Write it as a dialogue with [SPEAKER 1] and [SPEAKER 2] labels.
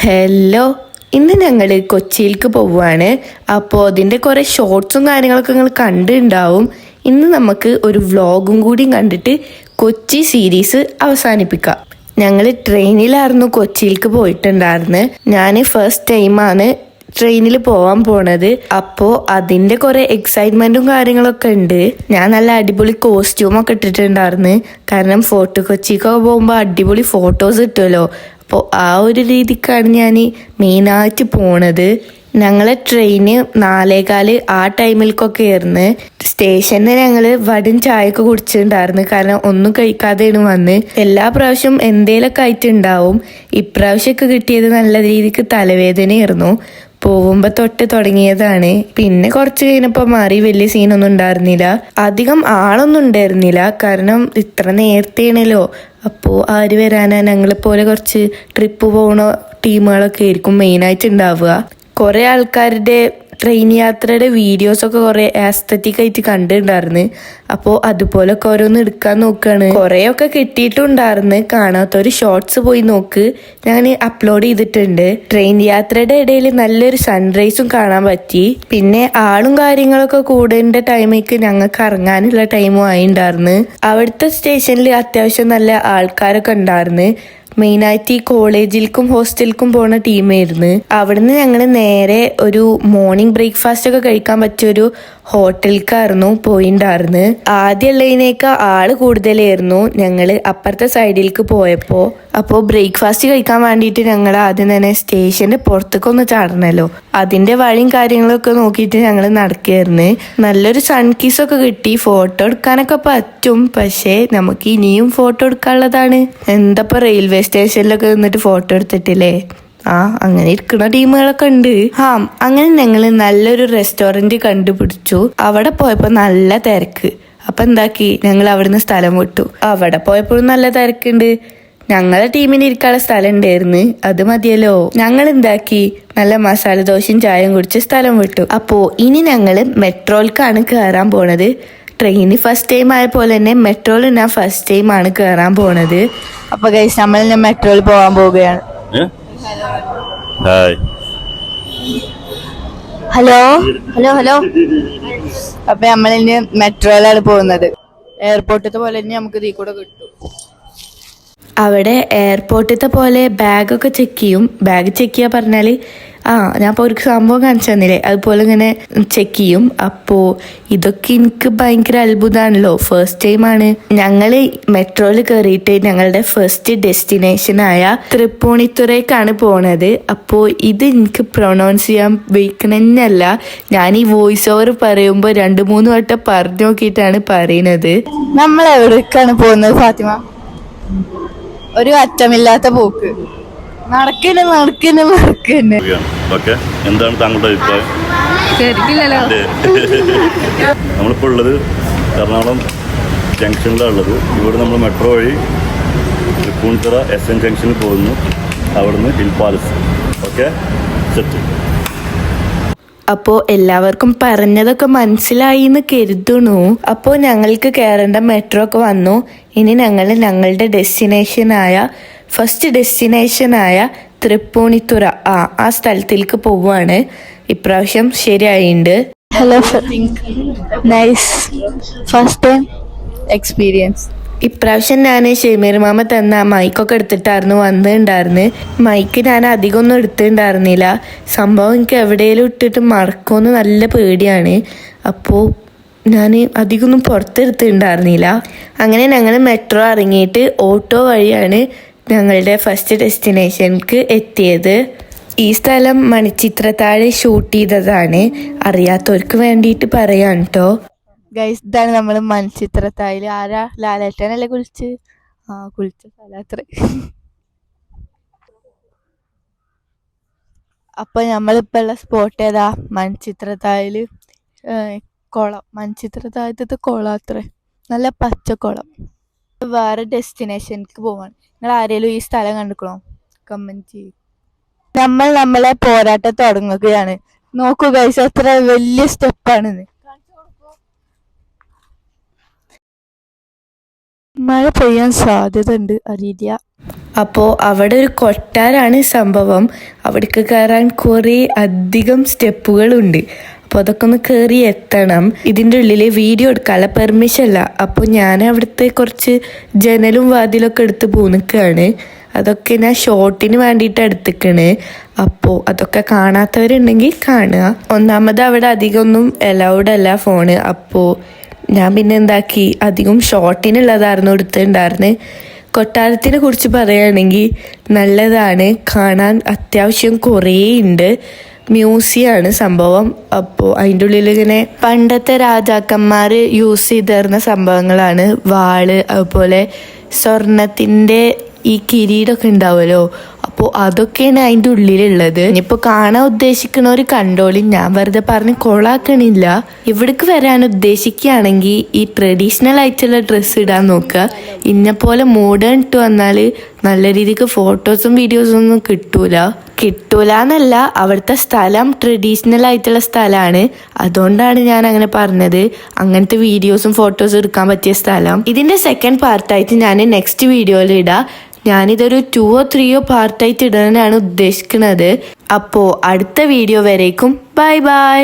[SPEAKER 1] Hello, ഇന്ന് ഞങ്ങൾ കൊച്ചിയിലേക്ക് പോവുകയാണ്. അപ്പോൾ അതിൻ്റെ കുറേ ഷോർട്സും കാര്യങ്ങളൊക്കെ നിങ്ങൾ കണ്ടിട്ടുണ്ടാവും. ഇന്ന് നമുക്ക് ഒരു വ്ളോഗും കൂടി കണ്ടിട്ട് കൊച്ചി സീരീസ് അവസാനിപ്പിക്കാം. ഞങ്ങൾ ട്രെയിനിലായിരുന്നു കൊച്ചിയിലേക്ക് പോയിട്ടുണ്ടായിരുന്നു. ഞാൻ ഫസ്റ്റ് ടൈമാണ് ട്രെയിനിൽ പോകാൻ പോണത്. അപ്പോൾ അതിൻ്റെ കുറേ എക്സൈറ്റ്മെൻറ്റും കാര്യങ്ങളൊക്കെ ഉണ്ട്. ഞാൻ നല്ല അടിപൊളി കോസ്റ്റ്യൂമൊക്കെ ഇട്ടിട്ടുണ്ടായിരുന്നു. കാരണം ഫോർട്ട് കൊച്ചിക്കൊക്കെ പോകുമ്പോൾ അടിപൊളി ഫോട്ടോസ് കിട്ടുമല്ലോ. അപ്പോൾ ആ ഒരു രീതിക്കാണ് ഞാൻ മെയിനായിട്ട് പോണത്. ഞങ്ങളെ ട്രെയിന് 4:15 ആ ടൈമിലേക്കൊക്കെ ആയിരുന്നു. സ്റ്റേഷനിൽ ഞങ്ങൾ വടൻ ചായയൊക്കെ കുടിച്ചിട്ടുണ്ടായിരുന്നു. കാരണം ഒന്നും കഴിക്കാതെയാണ് വന്ന്. എല്ലാ പ്രാവശ്യവും എന്തേലൊക്കെ ആയിട്ടുണ്ടാവും. ഇപ്രാവശ്യമൊക്കെ കിട്ടിയത് നല്ല രീതിക്ക് തലവേദനയായിരുന്നു. പോകുമ്പോൾ തൊട്ട് തുടങ്ങിയതാണ്. പിന്നെ കുറച്ച് കഴിഞ്ഞപ്പോൾ മാറി, വലിയ സീനൊന്നും ഉണ്ടായിരുന്നില്ല. അധികം ആളൊന്നും ഉണ്ടായിരുന്നില്ല. കാരണം ഇത്ര നേരത്തെയാണല്ലോ. അപ്പോൾ ആര് വരാനാ? ഞങ്ങളെപ്പോലെ കുറച്ച് ട്രിപ്പ് പോകുന്ന ടീമുകളൊക്കെ ആയിരിക്കും മെയിനായിട്ട് ഉണ്ടാവുക. കുറേ ആൾക്കാരുടെ ട്രെയിൻ യാത്രയുടെ വീഡിയോസൊക്കെ കുറേ ആസ്തറ്റിക് ആയിട്ട് കണ്ടിട്ടുണ്ടായിരുന്നു. അപ്പോൾ അതുപോലൊക്കെ ഓരോന്ന് എടുക്കാൻ നോക്കുകയാണ്. കുറേയൊക്കെ കിട്ടിയിട്ടുണ്ടായിരുന്നു. കാണാത്തൊരു ഷോർട്സ് പോയി നോക്ക്, ഞാൻ അപ്ലോഡ് ചെയ്തിട്ടുണ്ട്. ട്രെയിൻ യാത്രയുടെ ഇടയിൽ നല്ലൊരു സൺറൈസും കാണാൻ പറ്റി. പിന്നെ ആളും കാര്യങ്ങളൊക്കെ കൂടേണ്ട ടൈമേക്ക് ഞങ്ങൾക്ക് ഇറങ്ങാനുള്ള ടൈമും ആയിണ്ടായിരുന്നു. അവിടുത്തെ സ്റ്റേഷനിൽ അത്യാവശ്യം നല്ല ആൾക്കാരൊക്കെ ഉണ്ടായിരുന്നു. മെയിനായിട്ട് ഈ കോളേജിലേക്കും ഹോസ്റ്റലിലേക്കും പോണ ടീമായിരുന്നു. അവിടുന്ന് ഞങ്ങൾ നേരെ ഒരു മോർണിംഗ് ബ്രേക്ക്ഫാസ്റ്റ് ഒക്കെ കഴിക്കാൻ പറ്റിയൊരു ഹോട്ടലിലേക്കായിരുന്നു പോയിണ്ടായിരുന്നു. ആദ്യമുള്ളതിനേക്കാൾ ആള് കൂടുതലായിരുന്നു ഞങ്ങൾ അപ്പുറത്തെ സൈഡിലേക്ക് പോയപ്പോൾ. അപ്പോൾ ബ്രേക്ക്ഫാസ്റ്റ് കഴിക്കാൻ വേണ്ടിയിട്ട് ഞങ്ങൾ ആദ്യം തന്നെ സ്റ്റേഷൻ്റെ പുറത്തേക്കൊന്ന് ചാടണമല്ലോ. അതിൻ്റെ വഴിയും കാര്യങ്ങളൊക്കെ നോക്കിയിട്ട് ഞങ്ങൾ നടക്കുകയായിരുന്നു. നല്ലൊരു സൺകിസൊക്കെ കിട്ടി. ഫോട്ടോ എടുക്കാനൊക്കെ പറ്റും, പക്ഷേ നമുക്ക് ഇനിയും ഫോട്ടോ എടുക്കാനുള്ളതാണ്. എന്താ റെയിൽവേ സ്റ്റേഷനിലൊക്കെ നിന്നിട്ട് ഫോട്ടോ എടുത്തിട്ടില്ലേ? അങ്ങനെ ഇരിക്കുന്ന ടീമുകളൊക്കെ ഉണ്ട്. അങ്ങനെ ഞങ്ങൾ നല്ലൊരു റെസ്റ്റോറൻറ്റ് കണ്ടുപിടിച്ചു. അവിടെ പോയപ്പോൾ നല്ല തിരക്ക്. അപ്പം എന്താക്കി, ഞങ്ങൾ അവിടുന്ന് സ്ഥലം വിട്ടു. അവിടെ പോയപ്പോഴും നല്ല തിരക്കുണ്ട്. ഞങ്ങളെ ടീമിന് ഇരിക്കാനുള്ള സ്ഥലം ഉണ്ടായിരുന്നു, അത് മതിയല്ലോ. ഞങ്ങൾ എന്താക്കി, നല്ല മസാല ദോശയും ചായയും കുടിച്ച് സ്ഥലം വിട്ടു. അപ്പോൾ ഇനി ഞങ്ങൾ മെട്രോയിലേക്കാണ് കയറാൻ പോണത്. ട്രെയിന് ഫസ്റ്റ് ടൈം ആയ പോലെ തന്നെ മെട്രോയിൽ ഞാൻ ഫസ്റ്റ് ടൈം ആണ് കയറാൻ പോണത്. അപ്പൊ ഗൈസ്, നമ്മൾ മെട്രോയിൽ പോകാൻ പോവുകയാണ്. Hello hello hello. അപ്പൊ നമ്മളിനി മെട്രോയിലാണ് പോകുന്നത്. എയർപോർട്ടിലത്തെ പോലെ തന്നെ നമുക്ക് ഇതിൽ കൂടെ കിട്ടും. അവിടെ എയർപോർട്ടിലത്തെ പോലെ ബാഗൊക്കെ ചെക്ക് ചെയ്യും. ബാഗ് ചെക്ക് ചെയ്യാൻ പറഞ്ഞാൽ ഞാൻ ഇപ്പോൾ ഒരു സംഭവം കാണിച്ചു തന്നില്ലേ, അതുപോലെ ഇങ്ങനെ ചെക്ക് ചെയ്യും. അപ്പോൾ ഇതൊക്കെ എനിക്ക് ഭയങ്കര അത്ഭുതമാണല്ലോ. ഫസ്റ്റ് ടൈമാണ് ഞങ്ങൾ മെട്രോയിൽ കയറിയിട്ട് ഞങ്ങളുടെ ഫസ്റ്റ് ഡെസ്റ്റിനേഷനായ തൃപ്പൂണിത്തുറയ്ക്കാണ് പോണത്. അപ്പോൾ ഇത് എനിക്ക് പ്രൊനൗൺസ് ചെയ്യാൻ വയ്ക്കണമെന്നല്ല, ഞാൻ ഈ വോയിസ് ഓവർ പറയുമ്പോൾ 2-3 വട്ടം പറഞ്ഞു നോക്കിയിട്ടാണ് പറയുന്നത്. നമ്മൾ എവിടേക്കാണ് പോകുന്നത് ഫാത്തിമ? ഒരു അറ്റമില്ലാത്ത പോക്ക്. നടക്കന്നെ.
[SPEAKER 2] എന്താണ് താങ്കളുടെ അഭിപ്രായം? നമ്മളിപ്പോൾ ഉള്ളത് എറണാകുളം ജംഗ്ഷനിലാണ് ഉള്ളത്. ഇവിടെ നമ്മൾ മെട്രോ വഴി തൃപ്പൂണിത്തുറ SN ജംഗ്ഷനിൽ പോകുന്നു. അവിടുന്ന് ഹിൽ പാലസ്. Okay, set.
[SPEAKER 1] അപ്പോൾ എല്ലാവർക്കും പറഞ്ഞതൊക്കെ മനസ്സിലായി എന്ന് കരുതുന്നു. അപ്പോൾ ഞങ്ങൾക്ക് കയറേണ്ട മെട്രോ ഒക്കെ വന്നു. ഇനി ഞങ്ങൾ ഞങ്ങളുടെ ഫസ്റ്റ് ഡെസ്റ്റിനേഷനായ തൃപ്പൂണിത്തുറ ആ സ്ഥലത്തേക്ക് പോവുകയാണ്. ഇപ്രാവശ്യം ശരിയായിട്ടുണ്ട്. Hello, nice first time experience. ഇപ്രാവശ്യം ഞാൻ ഷെമീർ മാമ തന്ന മൈക്കൊക്കെ എടുത്തിട്ടായിരുന്നു വന്നിട്ടുണ്ടായിരുന്നു. മൈക്ക് ഞാൻ അധികമൊന്നും എടുത്തിട്ടുണ്ടായിരുന്നില്ല. സംഭവം എനിക്ക് എവിടെയെങ്കിലും ഇട്ടിട്ട് മറക്കുമെന്ന് നല്ല പേടിയാണ്. അപ്പോൾ ഞാൻ അധികമൊന്നും പുറത്തെടുത്തിട്ടുണ്ടായിരുന്നില്ല. അങ്ങനെ ഞങ്ങൾ മെട്രോ ഇറങ്ങിയിട്ട് ഓട്ടോ വഴിയാണ് ഞങ്ങളുടെ ഫസ്റ്റ് ഡെസ്റ്റിനേഷനിലേക്ക് എത്തിയത്. ഈ സ്ഥലം മണിച്ചിത്രത്താഴ് ഷൂട്ട് ചെയ്തതാണ്. അറിയാത്തവർക്ക് വേണ്ടിയിട്ട് പറയാം കേട്ടോ. ഗൈസ്, ഇതാണ് നമ്മൾ മണിച്ചിത്രത്താഴിൽ. ആരാ? ലാലേട്ടനല്ലേ കുളിച്ച സ്ഥലത്ര. അപ്പൊ നമ്മളിപ്പോൾ ഉള്ള സ്പോട്ട് ഏതാ? മണിച്ചിത്രത്താഴില് കുളം. മണിച്ചിത്രത്താഴത്തെ കുളം അത്ര നല്ല പച്ചക്കുളം. വേറെ ഡെസ്റ്റിനേഷനിലേക്ക് പോവാണ്. നിങ്ങൾ ആരെങ്കിലും ഈ സ്ഥലം കണ്ടിക്കണോ? കമന്റ് ചെയ്യും. നമ്മളെ പോരാട്ടം തുടങ്ങുകയാണ്. നോക്കൂ ഗൈസ്, അത്ര വലിയ സ്റ്റെപ്പാണിത്. മഴ പെയ്യാൻ സാധ്യത ഉണ്ട്, അറിയില്ല. അപ്പോൾ അവിടെ ഒരു കൊട്ടാരാണ് സംഭവം. അവിടേക്ക് കയറാൻ കുറേ അധികം സ്റ്റെപ്പുകളുണ്ട്. അപ്പോൾ അതൊക്കെ ഒന്ന് കയറി എത്തണം. ഇതിൻ്റെ ഉള്ളിൽ വീഡിയോ എടുക്കാനുള്ള പെർമിഷൻ ഇല്ല. അപ്പോൾ ഞാൻ അവിടുത്തെ കുറച്ച് ജനലും വാതിലൊക്കെ എടുത്ത് പോന്നിക്കുകയാണ്. അതൊക്കെ ഞാൻ ഷോട്ടിന് വേണ്ടിയിട്ട് എടുത്തിക്കണ്. അപ്പോൾ അതൊക്കെ കാണാത്തവരുണ്ടെങ്കിൽ കാണുക. ഒന്നാമത് അവിടെ അധികമൊന്നും അലൗഡ് അല്ല ഫോണ്. അപ്പോൾ ഞാൻ പിന്നെ എന്താക്കി, അധികം ഷോട്ടിനുള്ളതായിരുന്നു എടുത്തിട്ടുണ്ടായിരുന്നു. കൊട്ടാരത്തിനെ കുറിച്ച് പറയുകയാണെങ്കിൽ നല്ലതാണ്, കാണാൻ അത്യാവശ്യം കുറേ ഉണ്ട്. മ്യൂസിയമാണ് സംഭവം. അപ്പോൾ അതിൻ്റെ ഉള്ളിൽ ഇങ്ങനെ പണ്ടത്തെ രാജാക്കന്മാർ യൂസ് ചെയ്തിരുന്ന സംഭവങ്ങളാണ്. വാള്, അതുപോലെ സ്വർണത്തിൻ്റെ ഈ കിരീടമൊക്കെ ഉണ്ടാവുമല്ലോ, അപ്പോൾ അതൊക്കെയാണ് അതിൻ്റെ ഉള്ളിലുള്ളത്. ഇനിയിപ്പോൾ കാണാൻ ഉദ്ദേശിക്കുന്നവർ കണ്ടോളി, ഞാൻ വെറുതെ പറഞ്ഞ് കൊളാക്കണില്ല. ഇവിടേക്ക് വരാൻ ഉദ്ദേശിക്കുകയാണെങ്കിൽ ഈ ട്രഡീഷണൽ ആയിട്ടുള്ള ഡ്രസ്സ് ഇടാൻ നോക്കുക. ഇന്നെപ്പോലെ മോഡേൺ ഇട്ട് വന്നാൽ നല്ല രീതിക്ക് ഫോട്ടോസും വീഡിയോസും ഒന്നും കിട്ടൂല എന്നല്ല, അവിടുത്തെ സ്ഥലം ട്രഡീഷണൽ ആയിട്ടുള്ള സ്ഥലമാണ്. അതുകൊണ്ടാണ് ഞാൻ അങ്ങനെ പറഞ്ഞത്. അങ്ങനത്തെ വീഡിയോസും ഫോട്ടോസും എടുക്കാൻ പറ്റിയ സ്ഥലം. ഇതിൻ്റെ സെക്കൻഡ് പാർട്ടായിട്ട് ഞാൻ നെക്സ്റ്റ് വീഡിയോയിൽ ഇടാം. ഞാനിതൊരു 2 or 3 പാർട്ടായിട്ട് ഇടാനാണ് ഉദ്ദേശിക്കുന്നത്. അപ്പോൾ അടുത്ത വീഡിയോ വരേക്കും ബൈ ബൈ.